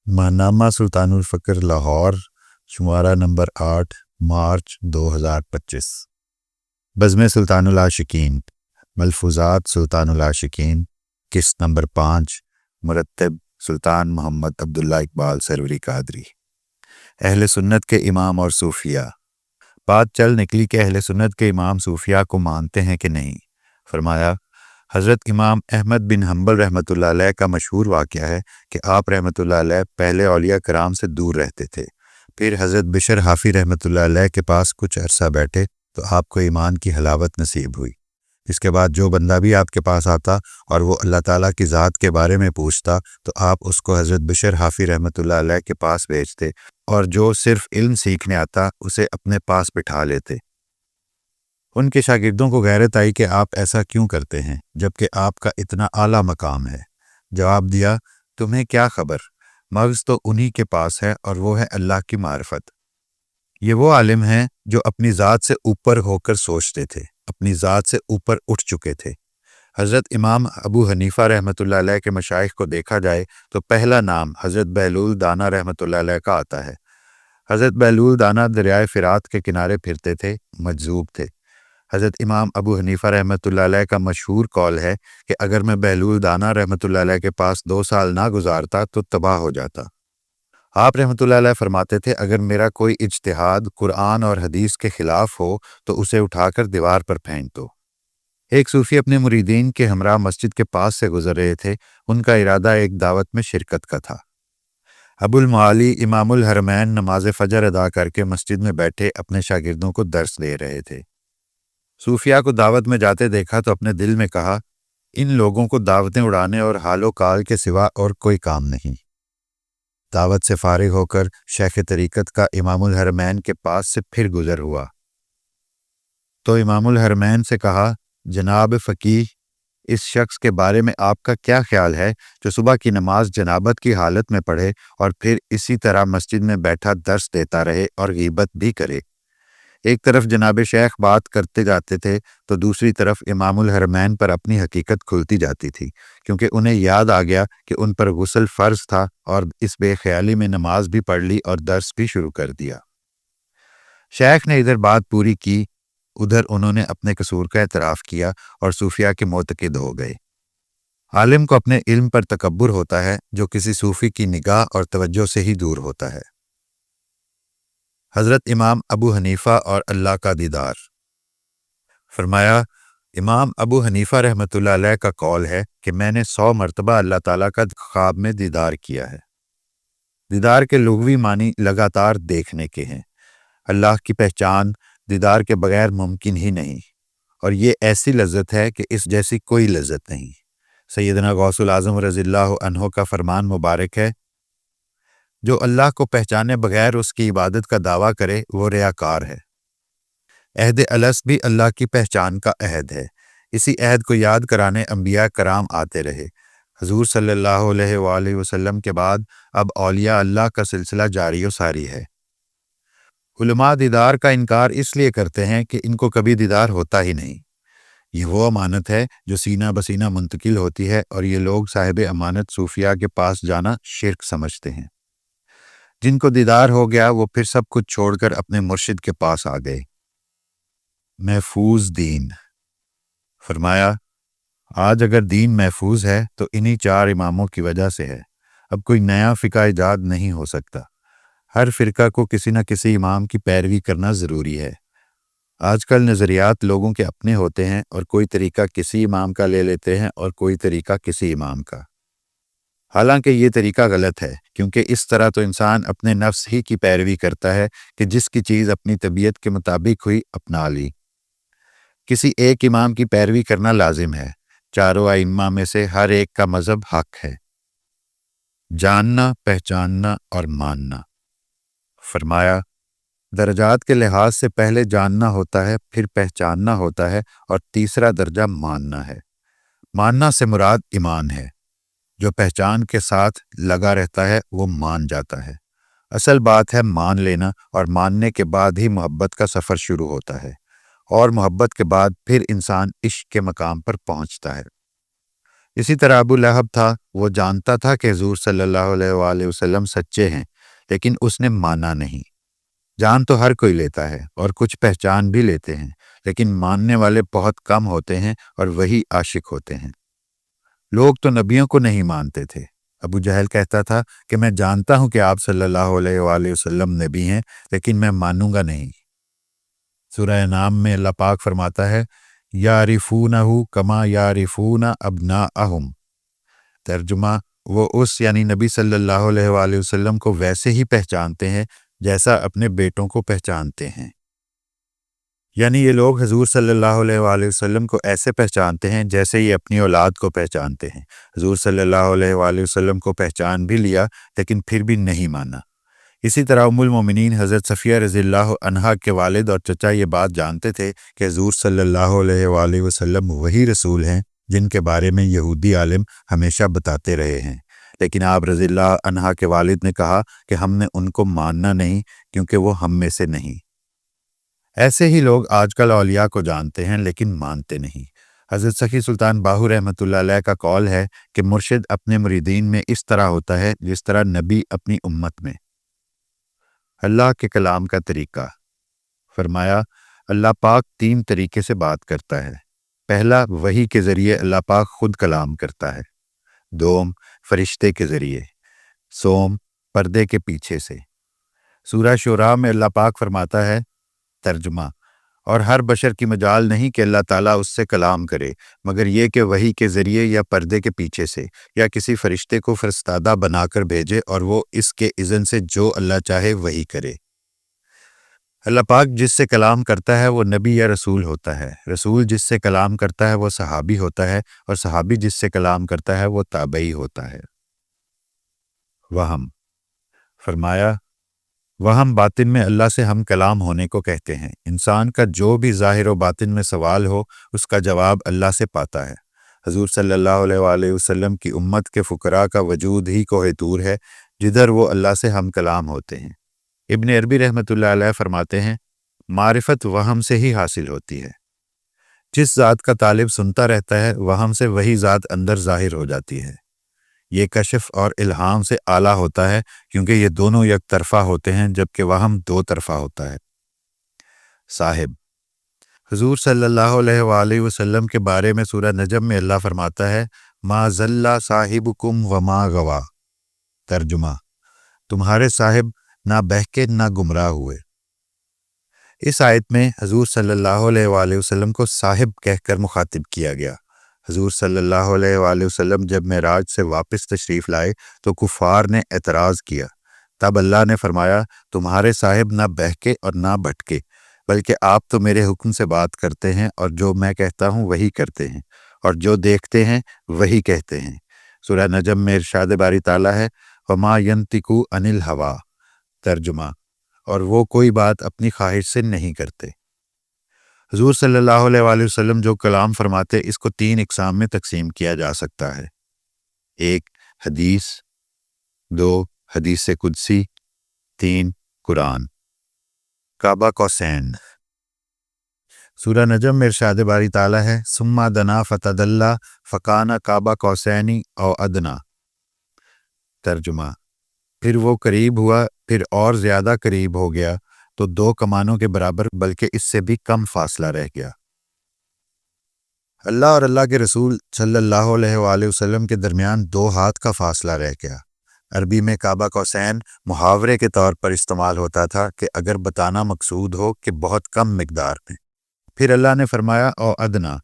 ماہنامہ سلطان الفقر Lahore, شمارہ number 8 March 2025۔ بزم سلطان العاشقین، ملفوظات سلطان العاشقین، قسط نمبر 5، مرتب سلطان محمد عبداللہ اقبال سروری قادری۔ اہل سنت کے امام اور صوفیہ۔ بات چل نکلی کہ اہل سنت کے امام صوفیہ کو مانتے ہیں کہ نہیں۔ فرمایا، حضرت امام احمد بن حنبل رحمۃ اللہ علیہ کا مشہور واقعہ ہے کہ آپ رحمۃ اللہ علیہ پہلے اولیاء کرام سے دور رہتے تھے، پھر حضرت بشر حافی رحمۃ اللہ علیہ کے پاس کچھ عرصہ بیٹھے تو آپ کو ایمان کی حلاوت نصیب ہوئی۔ اس کے بعد جو بندہ بھی آپ کے پاس آتا اور وہ اللہ تعالیٰ کی ذات کے بارے میں پوچھتا تو آپ اس کو حضرت بشر حافی رحمۃ اللہ علیہ کے پاس بھیجتے، اور جو صرف علم سیکھنے آتا اسے اپنے پاس بٹھا لیتے۔ ان کے شاگردوں کو غیرت آئی کہ آپ ایسا کیوں کرتے ہیں جبکہ آپ کا اتنا اعلیٰ مقام ہے۔ جواب دیا، تمہیں کیا خبر، مغز تو انہی کے پاس ہے اور وہ ہے اللہ کی معرفت۔ یہ وہ عالم ہیں جو اپنی ذات سے اوپر ہو کر سوچتے تھے، اپنی ذات سے اوپر اٹھ چکے تھے۔ حضرت امام ابو حنیفہ رحمۃ اللہ علیہ کے مشائخ کو دیکھا جائے تو پہلا نام حضرت بہلول دانا رحمۃ اللہ علیہ کا آتا ہے۔ حضرت بہلول دانا دریائے فرات کے کنارے پھرتے تھے، مجذوب تھے۔ حضرت امام ابو حنیفہ رحمۃ اللہ علیہ کا مشہور قول ہے کہ اگر میں بہلول دانا رحمۃ اللہ علیہ کے پاس 2 سال نہ گزارتا تو تباہ ہو جاتا۔ آپ رحمۃ اللہ علیہ فرماتے تھے، اگر میرا کوئی اجتہاد قرآن اور حدیث کے خلاف ہو تو اسے اٹھا کر دیوار پر پھینک دو۔ ایک صوفی اپنے مریدین کے ہمراہ مسجد کے پاس سے گزر رہے تھے، ان کا ارادہ ایک دعوت میں شرکت کا تھا۔ ابو المعالی امام الحرمین نماز فجر ادا کر کے مسجد میں بیٹھے اپنے شاگردوں کو درس دے رہے تھے۔ صوفیاء کو دعوت میں جاتے دیکھا تو اپنے دل میں کہا، ان لوگوں کو دعوتیں اڑانے اور حال و کال کے سوا اور کوئی کام نہیں۔ دعوت سے فارغ ہو کر شیخ طریقت کا امام الحرمین کے پاس سے پھر گزر ہوا تو امام الحرمین سے کہا، جناب فقیہ، اس شخص کے بارے میں آپ کا کیا خیال ہے جو صبح کی نماز جنابت کی حالت میں پڑھے اور پھر اسی طرح مسجد میں بیٹھا درس دیتا رہے اور غیبت بھی کرے؟ ایک طرف جناب شیخ بات کرتے جاتے تھے تو دوسری طرف امام الحرمین پر اپنی حقیقت کھلتی جاتی تھی، کیونکہ انہیں یاد آ گیا کہ ان پر غسل فرض تھا اور اس بے خیالی میں نماز بھی پڑھ لی اور درس بھی شروع کر دیا۔ شیخ نے ادھر بات پوری کی، ادھر انہوں نے اپنے قصور کا اعتراف کیا اور صوفیاء کے معتقد ہو گئے۔ عالم کو اپنے علم پر تکبر ہوتا ہے جو کسی صوفی کی نگاہ اور توجہ سے ہی دور ہوتا ہے۔ حضرت امام ابو حنیفہ اور اللہ کا دیدار۔ فرمایا، امام ابو حنیفہ رحمۃ اللہ علیہ کا قول ہے کہ میں نے 100 مرتبہ اللہ تعالیٰ کا خواب میں دیدار کیا ہے۔ دیدار کے لغوی معنی لگاتار دیکھنے کے ہیں۔ اللہ کی پہچان دیدار کے بغیر ممکن ہی نہیں، اور یہ ایسی لذت ہے کہ اس جیسی کوئی لذت نہیں۔ سیدنا غوث العظم رضی اللہ عنہ کا فرمان مبارک ہے، جو اللہ کو پہچانے بغیر اس کی عبادت کا دعویٰ کرے وہ ریاکار ہے۔ عہد الست بھی اللہ کی پہچان کا عہد ہے۔ اسی عہد کو یاد کرانے انبیاء کرام آتے رہے۔ حضور صلی اللہ علیہ وآلہ وسلم کے بعد اب اولیاء اللہ کا سلسلہ جاری و ساری ہے۔ علماء دیدار کا انکار اس لیے کرتے ہیں کہ ان کو کبھی دیدار ہوتا ہی نہیں۔ یہ وہ امانت ہے جو سینہ بسینہ منتقل ہوتی ہے، اور یہ لوگ صاحب امانت صوفیاء کے پاس جانا شرک سمجھتے ہیں۔ جن کو دیدار ہو گیا وہ پھر سب کچھ چھوڑ کر اپنے مرشد کے پاس آ گئے۔ محفوظ دین۔ فرمایا، آج اگر دین محفوظ ہے تو انہی 4 اماموں کی وجہ سے ہے۔ اب کوئی نیا فقہ ایجاد نہیں ہو سکتا۔ ہر فرقہ کو کسی نہ کسی امام کی پیروی کرنا ضروری ہے۔ آج کل نظریات لوگوں کے اپنے ہوتے ہیں، اور کوئی طریقہ کسی امام کا لے لیتے ہیں اور کوئی طریقہ کسی امام کا۔ حالانکہ یہ طریقہ غلط ہے، کیونکہ اس طرح تو انسان اپنے نفس ہی کی پیروی کرتا ہے کہ جس کی چیز اپنی طبیعت کے مطابق ہوئی اپنا لی۔ کسی ایک امام کی پیروی کرنا لازم ہے، چاروں ائمہ میں سے ہر ایک کا مذہب حق ہے۔ جاننا، پہچاننا اور ماننا۔ فرمایا، درجات کے لحاظ سے پہلے جاننا ہوتا ہے، پھر پہچاننا ہوتا ہے، اور تیسرا درجہ ماننا ہے۔ ماننا سے مراد ایمان ہے۔ جو پہچان کے ساتھ لگا رہتا ہے وہ مان جاتا ہے۔ اصل بات ہے مان لینا، اور ماننے کے بعد ہی محبت کا سفر شروع ہوتا ہے، اور محبت کے بعد پھر انسان عشق کے مقام پر پہنچتا ہے۔ اسی طرح ابو لہب تھا، وہ جانتا تھا کہ حضور صلی اللہ علیہ وآلہ وسلم سچے ہیں، لیکن اس نے مانا نہیں۔ جان تو ہر کوئی لیتا ہے اور کچھ پہچان بھی لیتے ہیں، لیکن ماننے والے بہت کم ہوتے ہیں اور وہی عاشق ہوتے ہیں۔ لوگ تو نبیوں کو نہیں مانتے تھے۔ ابو جہل کہتا تھا کہ میں جانتا ہوں کہ آپ صلی اللہ علیہ وآلہ وسلم نبی ہیں، لیکن میں مانوں گا نہیں۔ سورہ انعام میں اللہ پاک فرماتا ہے یعرفونہ کما یعرفون ابناءہم۔ ترجمہ، وہ اس یعنی نبی صلی اللہ علیہ وآلہ وسلم کو ویسے ہی پہچانتے ہیں جیسا اپنے بیٹوں کو پہچانتے ہیں۔ یعنی یہ لوگ حضور صلی اللہ علیہ وآلہ وسلم کو ایسے پہچانتے ہیں جیسے یہ اپنی اولاد کو پہچانتے ہیں۔ حضور صلی اللہ علیہ وآلہ وسلم کو پہچان بھی لیا لیکن پھر بھی نہیں مانا۔ اسی طرح ام المومنین حضرت صفیہ رضی اللہ عنہا کے والد اور چچا یہ بات جانتے تھے کہ حضور صلی اللہ علیہ وآلہ وسلم وہی رسول ہیں جن کے بارے میں یہودی عالم ہمیشہ بتاتے رہے ہیں، لیکن آپ رضی اللہ عنہا کے والد نے کہا کہ ہم نے ان کو ماننا نہیں کیونکہ وہ ہم میں سے نہیں۔ ایسے ہی لوگ آج کل اولیاء کو جانتے ہیں لیکن مانتے نہیں۔ حضرت سخی سلطان باہو رحمۃ اللہ علیہ کا قول ہے کہ مرشد اپنے مریدین میں اس طرح ہوتا ہے جس طرح نبی اپنی امت میں۔ اللہ کے کلام کا طریقہ۔ فرمایا اللہ پاک 3 طریقے سے بات کرتا ہے۔ پہلا، وحی کے ذریعے اللہ پاک خود کلام کرتا ہے۔ دوم، فرشتے کے ذریعے۔ سوم، پردے کے پیچھے سے۔ سورہ شعراء میں اللہ پاک فرماتا ہے، ترجمہ، اور ہر بشر کی مجال نہیں کہ اللہ تعالیٰ اس سے کلام کرے مگر یہ کہ وحی کے ذریعے یا پردے کے پیچھے سے یا کسی فرشتے کو فرستادہ بنا کر بھیجے اور وہ اس کے اذن سے جو اللہ چاہے وہی کرے۔ اللہ پاک جس سے کلام کرتا ہے وہ نبی یا رسول ہوتا ہے، رسول جس سے کلام کرتا ہے وہ صحابی ہوتا ہے، اور صحابی جس سے کلام کرتا ہے وہ تابعی ہوتا ہے۔ وہم۔ فرمایا وہم باطن میں اللہ سے ہم کلام ہونے کو کہتے ہیں۔ انسان کا جو بھی ظاہر و باطن میں سوال ہو اس کا جواب اللہ سے پاتا ہے۔ حضور صلی اللہ علیہ وآلہ وسلم کی امت کے فقراء کا وجود ہی کوہ طور ہے جدھر وہ اللہ سے ہم کلام ہوتے ہیں۔ ابن عربی رحمۃ اللہ علیہ فرماتے ہیں معرفت وہم سے ہی حاصل ہوتی ہے۔ جس ذات کا طالب سنتا رہتا ہے وہم سے وہی ذات اندر ظاہر ہو جاتی ہے۔ یہ کشف اور الہام سے اعلیٰ ہوتا ہے کیونکہ یہ دونوں یک طرفہ ہوتے ہیں جبکہ وہم 2 طرفہ ہوتا ہے۔ صاحب۔ حضور صلی اللہ علیہ وآلہ وسلم کے بارے میں سورہ نجم میں اللہ فرماتا ہے ما ضل صاحبکم وما غوا۔ ترجمہ، تمہارے صاحب نہ بہکے نہ گمراہ ہوئے۔ اس آیت میں حضور صلی اللہ علیہ وآلہ وسلم کو صاحب کہہ کر مخاطب کیا گیا۔ حضور صلی اللہ علیہ وآلہ وسلم جب معراج سے واپس تشریف لائے تو کفار نے اعتراض کیا، تب اللہ نے فرمایا تمہارے صاحب نہ بہکے اور نہ بھٹکے، بلکہ آپ تو میرے حکم سے بات کرتے ہیں اور جو میں کہتا ہوں وہی کرتے ہیں، اور جو دیکھتے ہیں وہی کہتے ہیں۔ سورہ نجم میں ارشاد باری تعالیٰ ہے وما ینطق عن الہویٰ۔ ترجمہ، اور وہ کوئی بات اپنی خواہش سے نہیں کرتے۔ حضور صلی اللہ علیہ وآلہ وسلم جو کلام فرماتے اس کو 3 اقسام میں تقسیم کیا جا سکتا ہے۔ 1 حدیث، 2 حدیث قدسی، 3 قرآن۔ کعبہ قوسین۔ سورہ نجم میں ارشاد باری تعالیٰ ہے ثم دنا فتدلی فکان کعبہ قوسین او ادنی۔ ترجمہ، پھر وہ قریب ہوا، پھر اور زیادہ قریب ہو گیا تو 2 کمانوں کے برابر بلکہ اس سے بھی کم فاصلہ رہ گیا۔ اللہ اور اللہ کے رسول صلی اللہ علیہ وآلہ وسلم کے درمیان 2 ہاتھ کا فاصلہ رہ گیا۔ عربی میں کعبہ قوسین محاورے کے طور پر استعمال ہوتا تھا کہ اگر بتانا مقصود ہو کہ بہت کم مقدار میں۔ پھر اللہ نے فرمایا او ادنا،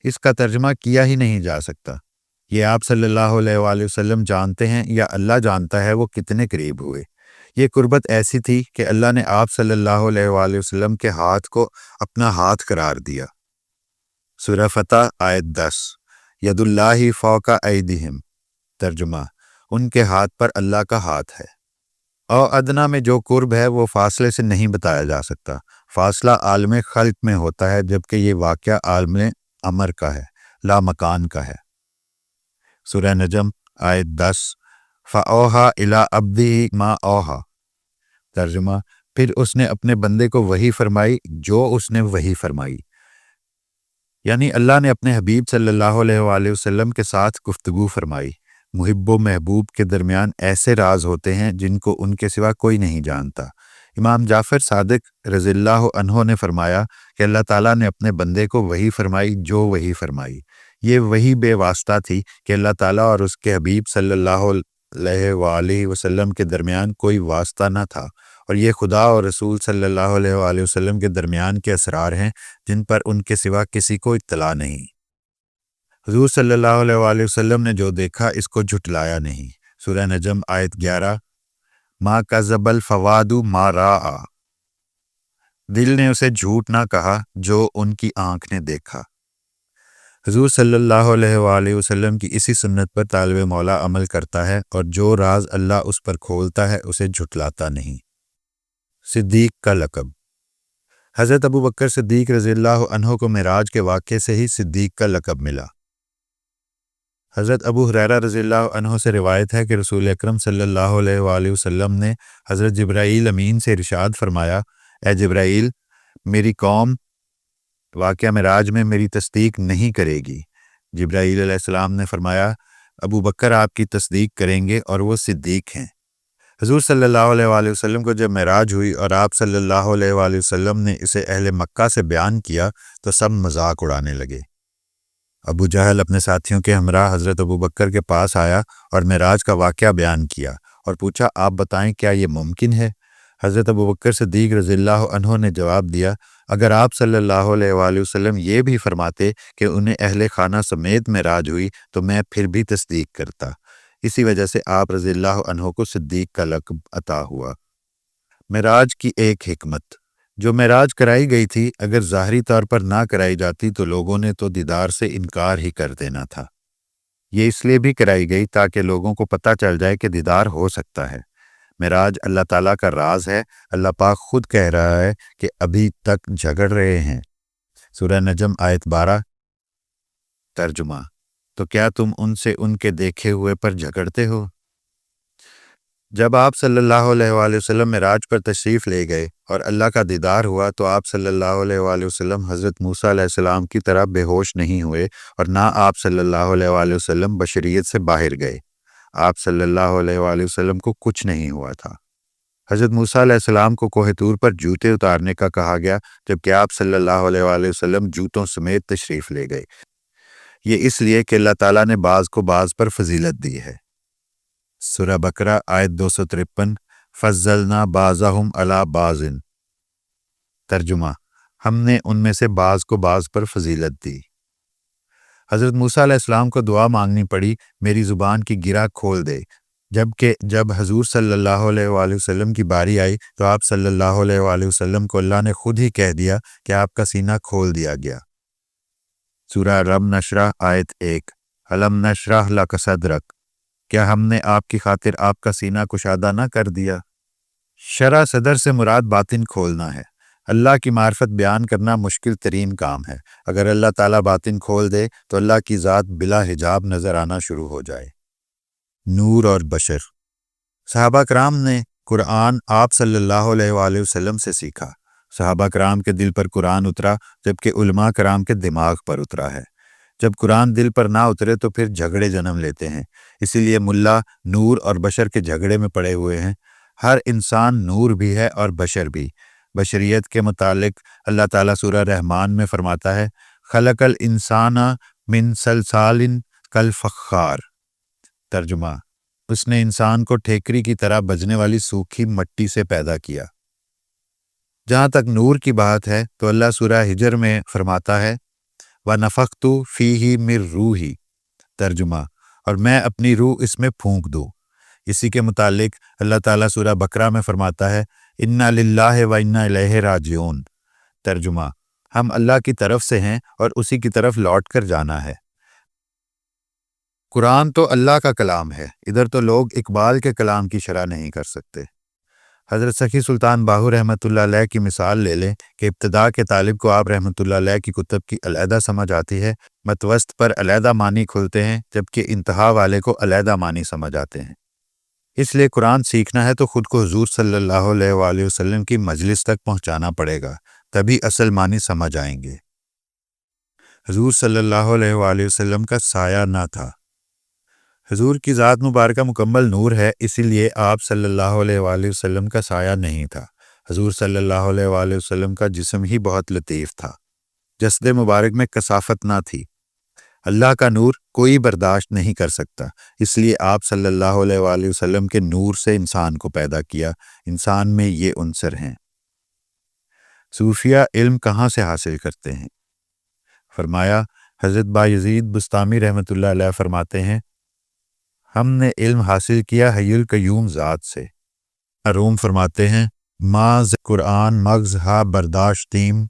اس کا ترجمہ کیا ہی نہیں جا سکتا۔ یہ آپ صلی اللہ علیہ وآلہ وسلم جانتے ہیں یا اللہ جانتا ہے وہ کتنے قریب ہوئے۔ یہ قربت ایسی تھی کہ اللہ نے آپ صلی اللہ علیہ وآلہ وسلم کے ہاتھ کو اپنا ہاتھ قرار دیا۔ سورہ فتح آیت 10 ید اللہ فوق ایدیہم۔ ترجمہ، ان کے ہاتھ پر اللہ کا ہاتھ ہے۔ او ادنا میں جو قرب ہے وہ فاصلے سے نہیں بتایا جا سکتا، فاصلہ عالم خلق میں ہوتا ہے جبکہ یہ واقعہ عالم امر کا ہے، لا مکان کا ہے۔ سورہ نجم آیت 10 فَأَوْحَىٰ إِلَىٰ عَبْدِهِ مَا أَوْحَىٰ۔ ترجمہ، پھر اس نے اپنے بندے کو وحی فرمائی جو اس نے وحی فرمائی۔ یعنی اللہ نے اپنے حبیب صلی اللہ علیہ وآلہ وسلم کے ساتھ گفتگو فرمائی۔ محب و محبوب کے درمیان ایسے راز ہوتے ہیں جن کو ان کے سوا کوئی نہیں جانتا۔ امام جعفر صادق رضی اللہ عنہ نے فرمایا کہ اللہ تعالیٰ نے اپنے بندے کو وحی فرمائی جو وحی فرمائی۔ یہ وحی بے واسطہ تھی کہ اللہ تعالیٰ اور اس کے حبیب صلی اللہ علیہ وآلہ وسلم کے درمیان کوئی واسطہ نہ تھا، اور یہ خدا اور رسول صلی اللہ علیہ وآلہ وسلم کے درمیان کے اسرار ہیں جن پر ان کے سوا کسی کو اطلاع نہیں۔ حضور صلی اللہ علیہ وآلہ وسلم نے جو دیکھا اس کو جھٹلایا نہیں۔ سورہ نجم آیت 11، ما کذب الفؤاد ما رأى، دل نے اسے جھوٹ نہ کہا جو ان کی آنکھ نے دیکھا۔ حضور صلی اللہ علیہ وآلہ وسلم کی اسی سنت پر طالب مولا عمل کرتا ہے، اور جو راز اللہ اس پر کھولتا ہے اسے جھٹلاتا نہیں۔ صدیق کا لقب۔ حضرت ابو بکر صدیق رضی اللہ عنہ کو معراج کے واقعے سے ہی صدیق کا لقب ملا۔ حضرت ابو ہریرہ رضی اللہ عنہ سے روایت ہے کہ رسول اکرم صلی اللہ علیہ وآلہ وسلم نے حضرت جبرائیل امین سے ارشاد فرمایا، اے جبرائیل، میری قوم واقعہ معراج میں میری تصدیق نہیں کرے گی۔ جبرائیل علیہ السلام نے فرمایا، ابو بکر آپ کی تصدیق کریں گے اور وہ صدیق ہیں۔ حضور صلی اللہ علیہ وآلہ وسلم کو جب معراج ہوئی اور آپ صلی اللہ علیہ وآلہ وسلم نے اسے اہل مکہ سے بیان کیا تو سب مذاق اڑانے لگے۔ ابو جہل اپنے ساتھیوں کے ہمراہ حضرت ابو بکر کے پاس آیا اور معراج کا واقعہ بیان کیا اور پوچھا، آپ بتائیں کیا یہ ممکن ہے؟ حضرت ابو بکر صدیق رضی اللہ عنہ نے جواب دیا، اگر آپ صلی اللہ علیہ وآلہ وسلم یہ بھی فرماتے کہ انہیں اہل خانہ سمیت معراج ہوئی تو میں پھر بھی تصدیق کرتا۔ اسی وجہ سے آپ رضی اللہ عنہ کو صدیق کا لقب عطا ہوا۔ معراج کی ایک حکمت۔ جو معراج کرائی گئی تھی اگر ظاہری طور پر نہ کرائی جاتی تو لوگوں نے تو دیدار سے انکار ہی کر دینا تھا۔ یہ اس لیے بھی کرائی گئی تاکہ لوگوں کو پتہ چل جائے کہ دیدار ہو سکتا ہے۔ معراج اللہ تعالیٰ کا راز ہے۔ اللہ پاک خود کہہ رہا ہے کہ ابھی تک جھگڑ رہے ہیں۔ سورہ نجم آیت 12۔ ترجمہ، تو کیا تم ان سے ان کے دیکھے ہوئے پر جھگڑتے ہو؟ جب آپ صلی اللہ علیہ وآلہ وسلم معراج پر تشریف لے گئے اور اللہ کا دیدار ہوا تو آپ صلی اللہ علیہ وآلہ وسلم حضرت موسیٰ علیہ السلام کی طرح بے ہوش نہیں ہوئے، اور نہ آپ صلی اللہ علیہ وآلہ وسلم بشریت سے باہر گئے۔ آپ صلی اللہ علیہ وآلہ وسلم کو کچھ نہیں ہوا تھا۔ حضرت موسیٰ علیہ السلام کو کوہ طور پر جوتے اتارنے کا کہا گیا، جبکہ آپ صلی اللہ علیہ وآلہ وسلم جوتوں سمیت تشریف لے گئے۔ یہ اس لیے کہ اللہ تعالیٰ نے بعض کو بعض پر فضیلت دی ہے۔ سورہ بقرہ آیت 253، فضلنا بعضهم علی بعض۔ ترجمہ، ہم نے ان میں سے بعض کو بعض پر فضیلت دی۔ حضرت موسیٰ علیہ السلام کو دعا مانگنی پڑی، میری زبان کی گرہ کھول دے، جبکہ جب حضور صلی اللہ علیہ وآلہ وسلم کی باری آئی تو آپ صلی اللہ علیہ وآلہ وسلم کو اللہ نے خود ہی کہہ دیا کہ آپ کا سینہ کھول دیا گیا۔ سورہ رب نشرح آیت 1، الم نشرح لک صدرک، کیا ہم نے آپ کی خاطر آپ کا سینہ کشادہ نہ کر دیا؟ شرح صدر سے مراد باطن کھولنا ہے۔ اللہ کی معرفت بیان کرنا مشکل ترین کام ہے۔ اگر اللہ تعالیٰ باطن کھول دے تو اللہ کی ذات بلا حجاب نظر آنا شروع ہو جائے۔ نور اور بشر۔ صحابہ کرام نے قرآن آپ صلی اللہ علیہ وآلہ وسلم سے سیکھا۔ صحابہ کرام کے دل پر قرآن اترا جبکہ علماء کرام کے دماغ پر اترا ہے۔ جب قرآن دل پر نہ اترے تو پھر جھگڑے جنم لیتے ہیں۔ اسی لیے ملا نور اور بشر کے جھگڑے میں پڑے ہوئے ہیں۔ ہر انسان نور بھی ہے اور بشر بھی۔ بشریت کے متعلق اللہ تعالیٰ سورہ رحمان میں فرماتا ہے، خلق الانسان من صلصال کالفخار۔ ترجمہ، اس نے انسان کو ٹھیکری کی طرح بجنے والی سوکھی مٹی سے پیدا کیا۔ جہاں تک نور کی بات ہے تو اللہ سورہ ہجر میں فرماتا ہے، وَنَفَخْتُ فِيهِ مِن رُوحِي۔ ترجمہ، اور میں اپنی روح اس میں پھونک دوں۔ اسی کے متعلق اللہ تعالیٰ سورہ بقرہ میں فرماتا ہے، اِنَّا لِلَّهِ وَإِنَّا إِلَيْهِ راجعون۔ ترجمہ، ہم اللہ کی طرف سے ہیں اور اسی کی طرف لوٹ کر جانا ہے۔ قرآن تو اللہ کا کلام ہے، ادھر تو لوگ اقبال کے کلام کی شرح نہیں کر سکتے۔ حضرت سخی سلطان باہو رحمۃ اللہ علیہ کی مثال لے لیں کہ ابتدا کے طالب کو آپ رحمۃ اللہ علیہ کی کتب کی علیحدہ سمجھ آتی ہے، متوسط پر علیحدہ معنی کھلتے ہیں، جبکہ انتہا والے کو علیحدہ معنی سمجھ آتے ہیں۔ اس لیے قرآن سیکھنا ہے تو خود کو حضور صلی اللہ علیہ وآلہ وسلم کی مجلس تک پہنچانا پڑے گا، تبھی اصل معنی سمجھ آئیں گے۔ حضور صلی اللہ علیہ وآلہ وسلم کا سایہ نہ تھا۔ حضور کی ذات مبارکہ مکمل نور ہے، اسی لیے آپ صلی اللہ علیہ وآلہ وسلم کا سایہ نہیں تھا۔ حضور صلی اللہ علیہ وآلہ وسلم کا جسم ہی بہت لطیف تھا، جسد مبارک میں کثافت نہ تھی۔ اللہ کا نور کوئی برداشت نہیں کر سکتا، اس لیے آپ صلی اللہ علیہ وآلہ وسلم کے نور سے انسان کو پیدا کیا۔ انسان میں یہ عنصر ہیں۔ صوفیہ علم کہاں سے حاصل کرتے ہیں؟ فرمایا، حضرت بایزید بسطامی رحمۃ اللہ علیہ فرماتے ہیں، ہم نے علم حاصل کیا حی القیوم ذات سے۔ روم فرماتے ہیں، ماز قرآن مغز ہا برداشتیم،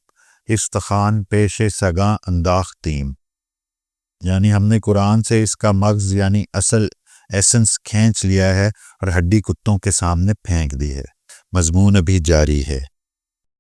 استخان پیش سگاں انداختیم، یعنی ہم نے قرآن سے اس کا مغز یعنی اصل ایسنس کھینچ لیا ہے اور ہڈی کتوں کے سامنے پھینک دی ہے۔ مضمون ابھی جاری ہے۔